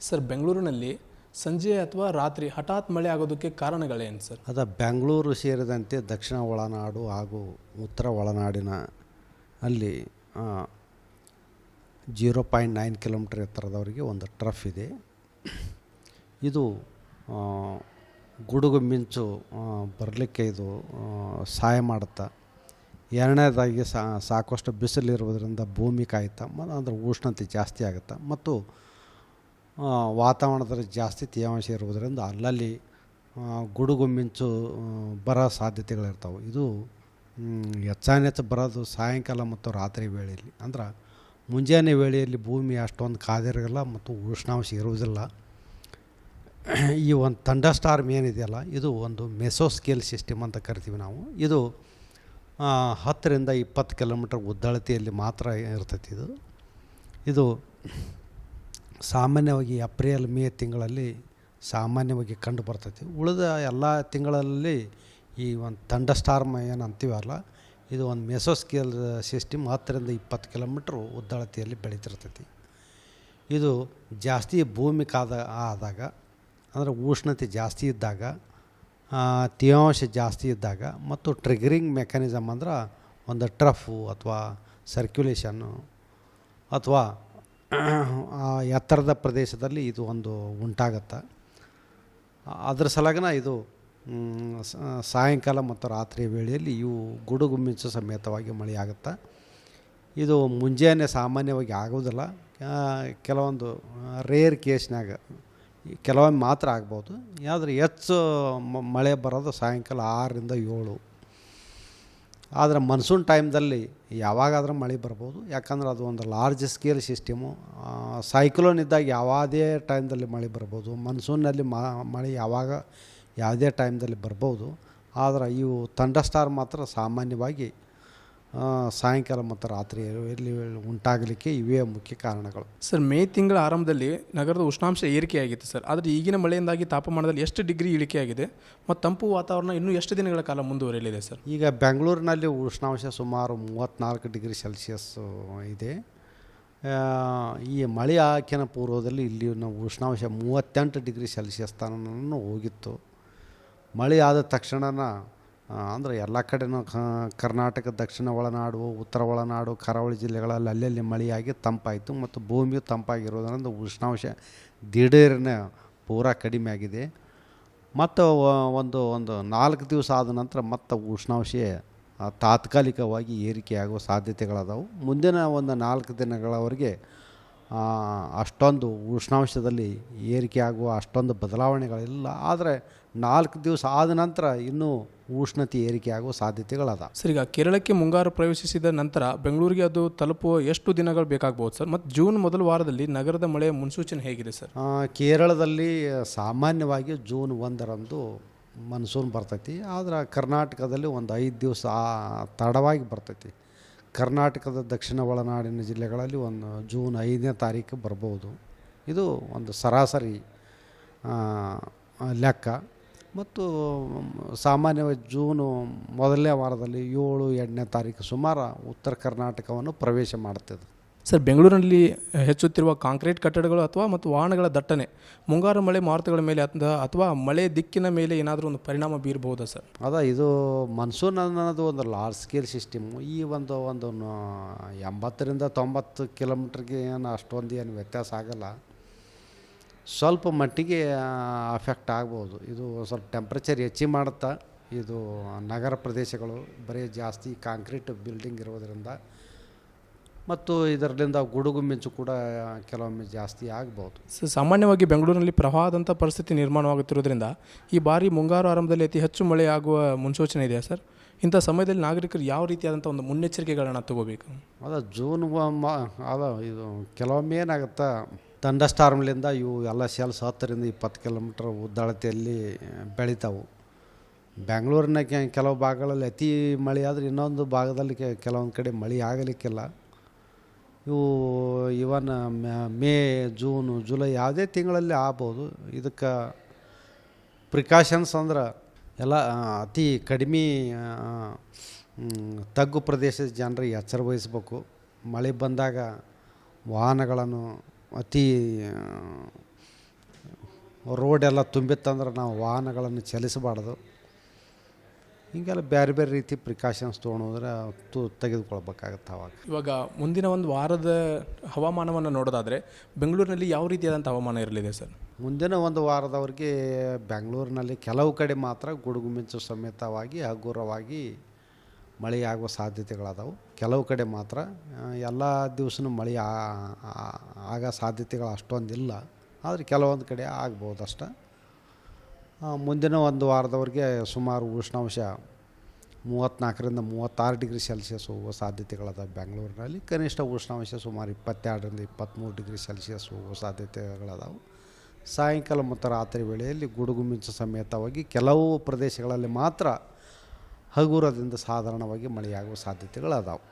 Sir, ಬೆಂಗಳೂರಿನಲ್ಲಿ ಸಂಜೆ ಅಥವಾ ರಾತ್ರಿ ಹಠಾತ್ ಮಳೆ ಆಗೋದಕ್ಕೆ ಕಾರಣಗಳೇನು ಸರ್? ಬೆಂಗಳೂರು ಸೇರಿದಂತೆ ದಕ್ಷಿಣ ಒಳನಾಡು ಹಾಗೂ ಉತ್ತರ ಒಳನಾಡಿನ ಅಲ್ಲಿ 0.9 ಕಿಲೋಮೀಟರ್ ಎತ್ತರದವರೆಗೆ ಒಂದು ಟ್ರಫ್ ಇದೆ. ಇದು ಗುಡುಗು ಮಿಂಚು ಬರಲಿಕ್ಕೆ ಇದು ಸಹಾಯ ಮಾಡುತ್ತಾ. ಎರಡನೇದಾಗಿ ಸಾಕಷ್ಟು ಬಿಸಿಲಿರುವುದರಿಂದ ಭೂಮಿ ಕಾಯ್ತಾ ಅಂದರೆ ಉಷ್ಣತೆ ಜಾಸ್ತಿ ಆಗುತ್ತೆ ಮತ್ತು ವಾತಾವರಣದಲ್ಲಿ ಜಾಸ್ತಿ ತೇವಾಂಶ ಇರುವುದರಿಂದ ಅಲ್ಲಲ್ಲಿ ಗುಡುಗು ಮಿಂಚು ಬರೋ ಸಾಧ್ಯತೆಗಳಿರ್ತಾವೆ. ಇದು ಹೆಚ್ಚಾನೆಚ್ಚು ಬರೋದು ಸಾಯಂಕಾಲ ಮತ್ತು ರಾತ್ರಿ ವೇಳೆಯಲ್ಲಿ. ಅಂದ್ರೆ ಮುಂಜಾನೆ ವೇಳೆಯಲ್ಲಿ ಭೂಮಿ ಅಷ್ಟೊಂದು ಕಾದಿರೋಲ್ಲ ಮತ್ತು ಉಷ್ಣಾಂಶ ಇರುವುದಿಲ್ಲ. ಈ ಒಂದು ಥಂಡರ್ ಸ್ಟಾರ್ಮ್ ಏನಿದೆಯಲ್ಲ, ಇದು ಒಂದು ಮೆಸೋಸ್ಕೇಲ್ ಸಿಸ್ಟಮ್ ಅಂತ ಕರಿತೀವಿ ನಾವು. ಇದು 10 ರಿಂದ 20 ಕಿಲೋಮೀಟರ್ ಉದ್ದಳತೆಯಲ್ಲಿ ಮಾತ್ರ ಇರ್ತೈತಿ. ಇದು ಸಾಮಾನ್ಯವಾಗಿ ಏಪ್ರಿಲ್ ಮೇ ತಿಂಗಳಲ್ಲಿ ಸಾಮಾನ್ಯವಾಗಿ ಕಂಡು ಬರ್ತೈತಿ. ಉಳಿದ ಎಲ್ಲ ತಿಂಗಳಲ್ಲಿ ಈ ಒಂದು ಥಂಡರ್ ಸ್ಟಾರ್ಮ್ ಏನು ಅಂತೀವಲ್ಲ, ಇದು ಒಂದು ಮೆಸೋಸ್ಕೇಲ್ ಸಿಸ್ಟಮ್ 10 ರಿಂದ 20 ಕಿಲೋಮೀಟ್ರು ಉದ್ದಳತೆಯಲ್ಲಿ ಬೆಳೀತಿರ್ತೈತಿ. ಇದು ಜಾಸ್ತಿ ಭೂಮಿ ಆದಾಗ ಅಂದರೆ ಉಷ್ಣತೆ ಜಾಸ್ತಿ ಇದ್ದಾಗ, ತೇವಾಂಶ ಜಾಸ್ತಿ ಇದ್ದಾಗ ಮತ್ತು ಟ್ರಿಗರಿಂಗ್ ಮೆಕ್ಯಾನಿಸಮ್ ಅಂದ್ರೆ ಒಂದು ಟ್ರಫು ಅಥವಾ ಸರ್ಕ್ಯುಲೇಷನ್ನು ಅಥವಾ ಎತ್ತರದ ಪ್ರದೇಶದಲ್ಲಿ ಇದು ಒಂದು ಉಂಟಾಗತ್ತೆ. ಅದರ ಸಲಗನ ಇದು ಸಾಯಂಕಾಲ ಮತ್ತು ರಾತ್ರಿ ವೇಳೆಯಲ್ಲಿ ಇವು ಗುಡುಗು ಮಿಂಚು ಸಮೇತವಾಗಿ ಮಳೆಯಾಗುತ್ತೆ. ಇದು ಮುಂಜಾನೆ ಸಾಮಾನ್ಯವಾಗಿ ಆಗೋದಿಲ್ಲ. ಕೆಲವೊಂದು ರೇರ್ ಕೇಸ್ನಾಗ ಕೆಲವೊಮ್ಮೆ ಮಾತ್ರ ಆಗ್ಬೋದು. ಆದರೆ ಹೆಚ್ಚು ಮಳೆ ಬರೋದು ಸಾಯಂಕಾಲ 6 ರಿಂದ 7. ಆದರೆ ಮನ್ಸೂನ್ ಟೈಮ್ದಲ್ಲಿ ಯಾವಾಗಾದರೂ ಮಳೆ ಬರ್ಬೋದು. ಯಾಕಂದ್ರೆ ಅದು ಒಂದು ಲಾರ್ಜ್ ಸ್ಕೇಲ್ ಸಿಸ್ಟಮು. ಸೈಕ್ಲೋನ್ ಇದ್ದಾಗ ಯಾವುದೇ ಟೈಮ್ದಲ್ಲಿ ಮಳೆ ಬರ್ಬೋದು. ಮನ್ಸೂನ್ನಲ್ಲಿ ಮಳೆ ಯಾವುದೇ ಟೈಮ್ದಲ್ಲಿ ಬರ್ಬೋದು. ಆದರೆ ಇವು ಥಂಡರ್ ಸ್ಟಾರ್ಮ್ ಮಾತ್ರ ಸಾಮಾನ್ಯವಾಗಿ ಸಾಯಂಕಾಲ ಮತ್ತು ರಾತ್ರಿಯಲ್ಲಿ ಉಂಟಾಗಲಿಕ್ಕೆ ಇವೇ ಮುಖ್ಯ ಕಾರಣಗಳು. ಸರ್, ಮೇ ತಿಂಗಳ ಆರಂಭದಲ್ಲಿ ನಗರದ ಉಷ್ಣಾಂಶ ಏರಿಕೆಯಾಗಿತ್ತು ಸರ್. ಆದರೆ ಈಗಿನ ಮಳೆಯಿಂದಾಗಿ ತಾಪಮಾನದಲ್ಲಿ ಎಷ್ಟು ಡಿಗ್ರಿ ಇಳಿಕೆಯಾಗಿದೆ ಮತ್ತು ತಂಪು ವಾತಾವರಣ ಇನ್ನೂ ಎಷ್ಟು ದಿನಗಳ ಕಾಲ ಮುಂದುವರಿಯಲಿದೆ ಸರ್? ಈಗ ಬೆಂಗಳೂರಿನಲ್ಲಿ ಉಷ್ಣಾಂಶ ಸುಮಾರು 34 ಡಿಗ್ರಿ ಸೆಲ್ಸಿಯಸ್ ಇದೆ. ಈ ಮಳೆ ಆಕಿನ ಪೂರ್ವದಲ್ಲಿ ಇಲ್ಲಿ ಉಷ್ಣಾಂಶ 38 ಡಿಗ್ರಿ ಸೆಲ್ಸಿಯಸ್ ತನಕ ಹೋಗಿತ್ತು. ಮಳೆ ಆದ ತಕ್ಷಣ ಅಂದರೆ ಎಲ್ಲ ಕಡೆನೂ ಕರ್ನಾಟಕ ದಕ್ಷಿಣ ಒಳನಾಡು, ಉತ್ತರ ಒಳನಾಡು, ಕರಾವಳಿ ಜಿಲ್ಲೆಗಳಲ್ಲಿ ಅಲ್ಲಲ್ಲಿ ಮಳೆಯಾಗಿ ತಂಪಾಯಿತು ಮತ್ತು ಭೂಮಿಯು ತಂಪಾಗಿರೋದರಿಂದ ಉಷ್ಣಾಂಶ ದಿಢೀರನೆ ಪೂರಾ ಕಡಿಮೆ ಆಗಿದೆ. ಮತ್ತು ಒಂದು 4 ದಿವಸ ಆದ ನಂತರ ಮತ್ತು ಉಷ್ಣಾಂಶ ತಾತ್ಕಾಲಿಕವಾಗಿ ಏರಿಕೆಯಾಗುವ ಸಾಧ್ಯತೆಗಳದಾವು. ಮುಂದಿನ ಒಂದು 4 ದಿನಗಳವರೆಗೆ ಅಷ್ಟೊಂದು ಉಷ್ಣಾಂಶದಲ್ಲಿ ಏರಿಕೆಯಾಗುವ ಅಷ್ಟೊಂದು ಬದಲಾವಣೆಗಳಿಲ್ಲ. ಆದರೆ 4 ದಿವಸ ಆದ ನಂತರ ಇನ್ನೂ ಉಷ್ಣತೆ ಏರಿಕೆಯಾಗುವ ಸಾಧ್ಯತೆಗಳದ. ಸರ್, ಈಗ ಕೇರಳಕ್ಕೆ ಮುಂಗಾರು ಪ್ರವೇಶಿಸಿದ ನಂತರ ಬೆಂಗಳೂರಿಗೆ ಅದು ತಲುಪುವ ಎಷ್ಟು ದಿನಗಳು ಬೇಕಾಗ್ಬೋದು ಸರ್? ಮತ್ತು ಜೂನ್ ಮೊದಲ ವಾರದಲ್ಲಿ ನಗರದ ಮಳೆಯ ಮುನ್ಸೂಚನೆ ಹೇಗಿದೆ ಸರ್? ಕೇರಳದಲ್ಲಿ ಸಾಮಾನ್ಯವಾಗಿ ಜೂನ್ 1ರಂದು ಮನ್ಸೂನ್ ಬರ್ತೈತಿ. ಆದರೆ ಕರ್ನಾಟಕದಲ್ಲಿ ಒಂದು 5 ದಿವಸ ತಡವಾಗಿ ಬರ್ತೈತಿ. ಕರ್ನಾಟಕದ ದಕ್ಷಿಣ ಒಳನಾಡಿನ ಜಿಲ್ಲೆಗಳಲ್ಲಿ ಒಂದು ಜೂನ್ 5ನೇ ತಾರೀಕು ಬರ್ಬೋದು. ಇದು ಒಂದು ಸರಾಸರಿ ಲೆಕ್ಕ. ಮತ್ತು ಸಾಮಾನ್ಯವಾಗಿ ಜೂನು ಮೊದಲನೇ ವಾರದಲ್ಲಿ 7-8ನೇ ತಾರೀಕು ಸುಮಾರು ಉತ್ತರ ಕರ್ನಾಟಕವನ್ನು ಪ್ರವೇಶ ಮಾಡುತ್ತದೆ. ಸರ್, ಬೆಂಗಳೂರಿನಲ್ಲಿ ಹೆಚ್ಚುತ್ತಿರುವ ಕಾಂಕ್ರೀಟ್ ಕಟ್ಟಡಗಳು ಮತ್ತು ವಾಹನಗಳ ದಟ್ಟಣೆ ಮುಂಗಾರು ಮಳೆ ಮಾರುತಗಳ ಮೇಲೆ ಅಥವಾ ಮಳೆ ದಿಕ್ಕಿನ ಮೇಲೆ ಏನಾದರೂ ಒಂದು ಪರಿಣಾಮ ಬೀರಬಹುದಾ ಸರ್? ಇದು ಮನ್ಸೂನ್ ಅನ್ನೋದು ಒಂದು ಲಾರ್ಜ್ ಸ್ಕೇಲ್ ಸಿಸ್ಟಮು. ಈ ಒಂದು 80 ರಿಂದ 90 ಕಿಲೋಮೀಟ್ರಿಗೆ ಏನು ಅಷ್ಟೊಂದು ಏನು ವ್ಯತ್ಯಾಸ ಆಗಲ್ಲ. ಸ್ವಲ್ಪ ಮಟ್ಟಿಗೆ ಅಫೆಕ್ಟ್ ಆಗ್ಬೋದು. ಇದು ಸ್ವಲ್ಪ ಟೆಂಪ್ರೇಚರ್ ಹೆಚ್ಚಿಗೆ ಮಾಡುತ್ತಾ. ಇದು ನಗರ ಪ್ರದೇಶಗಳು ಬರೀ ಜಾಸ್ತಿ ಕಾಂಕ್ರೀಟ್ ಬಿಲ್ಡಿಂಗ್ ಇರೋದರಿಂದ ಮತ್ತು ಇದರಿಂದ ಗುಡುಗು ಮಿಂಚು ಕೂಡ ಕೆಲವೊಮ್ಮೆ ಜಾಸ್ತಿ ಆಗ್ಬೋದು. ಸಾಮಾನ್ಯವಾಗಿ ಬೆಂಗಳೂರಿನಲ್ಲಿ ಪ್ರವಾಹದಂಥ ಪರಿಸ್ಥಿತಿ ನಿರ್ಮಾಣವಾಗುತ್ತಿರೋದ್ರಿಂದ ಈ ಬಾರಿ ಮುಂಗಾರು ಆರಂಭದಲ್ಲಿ ಅತಿ ಹೆಚ್ಚು ಮಳೆ ಆಗುವ ಮುನ್ಸೂಚನೆ ಇದೆಯಾ ಸರ್? ಇಂಥ ಸಮಯದಲ್ಲಿ ನಾಗರಿಕರು ಯಾವ ರೀತಿಯಾದಂಥ ಒಂದು ಮುನ್ನೆಚ್ಚರಿಕೆಗಳನ್ನು ತಗೋಬೇಕು? ಜೂನ್ ಇದು ಕೆಲವೊಮ್ಮೆ ಏನಾಗುತ್ತಾ, ಥಂಡರ್ ಸ್ಟಾರ್ಮ್ಲಿಂದ ಇವು ಎಲ್ಲ ಸೆಲ್ಸ್ 10 ರಿಂದ 20 ಕಿಲೋಮೀಟ್ರ್ ಉದ್ದಳತೆಯಲ್ಲಿ ಬೆಳೀತಾವೆ. ಬೆಂಗಳೂರಿನ ಕೆಲವು ಭಾಗಗಳಲ್ಲಿ ಅತಿ ಮಳೆ ಆದರೆ ಇನ್ನೊಂದು ಭಾಗದಲ್ಲಿ ಕೆಲವೊಂದು ಕಡೆ ಮಳೆ ಆಗಲಿಕ್ಕಿಲ್ಲ. ಇವು ಇವನ್ ಮೇ, ಜೂನು, ಜುಲೈ ಯಾವುದೇ ತಿಂಗಳಲ್ಲಿ ಆಗ್ಬೋದು. ಇದಕ್ಕೆ ಪ್ರಿಕಾಷನ್ಸ್ ಅಂದ್ರೆ ಎಲ್ಲ ಅತಿ ಕಡಿಮೆ ತಗ್ಗು ಪ್ರದೇಶದ ಜನರಿಗೆ ಎಚ್ಚರ ವಹಿಸಬೇಕು. ಮಳೆ ಬಂದಾಗ ವಾಹನಗಳನ್ನು ಅತಿ ರೋಡೆಲ್ಲ ತುಂಬಿತ್ತಂದ್ರೆ ನಾವು ವಾಹನಗಳನ್ನು ಚಲಿಸಬಾರ್ದು. ಹೀಗೆಲ್ಲ ಬೇರೆ ಬೇರೆ ರೀತಿ ಪ್ರಿಕಾಷನ್ಸ್ ತೊಗೊಳೋದ್ರೆ ತೆಗೆದುಕೊಳ್ಬೇಕಾಗತ್ತೆ ಅವಾಗ. ಇವಾಗ ಮುಂದಿನ ಒಂದು ವಾರದ ಹವಾಮಾನವನ್ನು ನೋಡೋದಾದರೆ ಬೆಂಗಳೂರಿನಲ್ಲಿ ಯಾವ ರೀತಿಯಾದಂಥ ಹವಾಮಾನ ಇರಲಿದೆ ಸರ್? ಮುಂದಿನ ಒಂದು ವಾರದವರೆಗೆ ಬೆಂಗಳೂರಿನಲ್ಲಿ ಕೆಲವು ಕಡೆ ಮಾತ್ರ ಗುಡುಗು ಮಿಂಚು ಸಮೇತವಾಗಿ ಹಗುರವಾಗಿ ಮಳೆಯಾಗುವ ಸಾಧ್ಯತೆಗಳದಾವು. ಕೆಲವು ಕಡೆ ಮಾತ್ರ, ಎಲ್ಲ ದಿವಸನೂ ಮಳೆ ಆಗೋ ಸಾಧ್ಯತೆಗಳು ಅಷ್ಟೊಂದಿಲ್ಲ, ಆದರೆ ಕೆಲವೊಂದು ಕಡೆ ಆಗ್ಬೋದು ಅಷ್ಟೆ. ಮುಂದಿನ ಒಂದು ವಾರದವರೆಗೆ ಸುಮಾರು ಉಷ್ಣಾಂಶ 34ರಿಂದ 36 ಡಿಗ್ರಿ ಸೆಲ್ಸಿಯಸ್ ಹೋಗುವ ಸಾಧ್ಯತೆಗಳದಾವೆ ಬೆಂಗಳೂರಿನಲ್ಲಿ. ಕನಿಷ್ಠ ಉಷ್ಣಾಂಶ ಸುಮಾರು 22ರಿಂದ 23 ಡಿಗ್ರಿ ಸೆಲ್ಸಿಯಸ್ ಹೋಗುವ ಸಾಧ್ಯತೆಗಳದಾವೆ. ಸಾಯಂಕಾಲ ಮತ್ತು ರಾತ್ರಿ ವೇಳೆಯಲ್ಲಿ ಗುಡುಗು ಮಿಂಚು ಸಮೇತವಾಗಿ ಕೆಲವು ಪ್ರದೇಶಗಳಲ್ಲಿ ಮಾತ್ರ ಹಗುರದಿಂದ ಸಾಧಾರಣವಾಗಿ ಮಳೆಯಾಗುವ ಸಾಧ್ಯತೆಗಳದಾವೆ.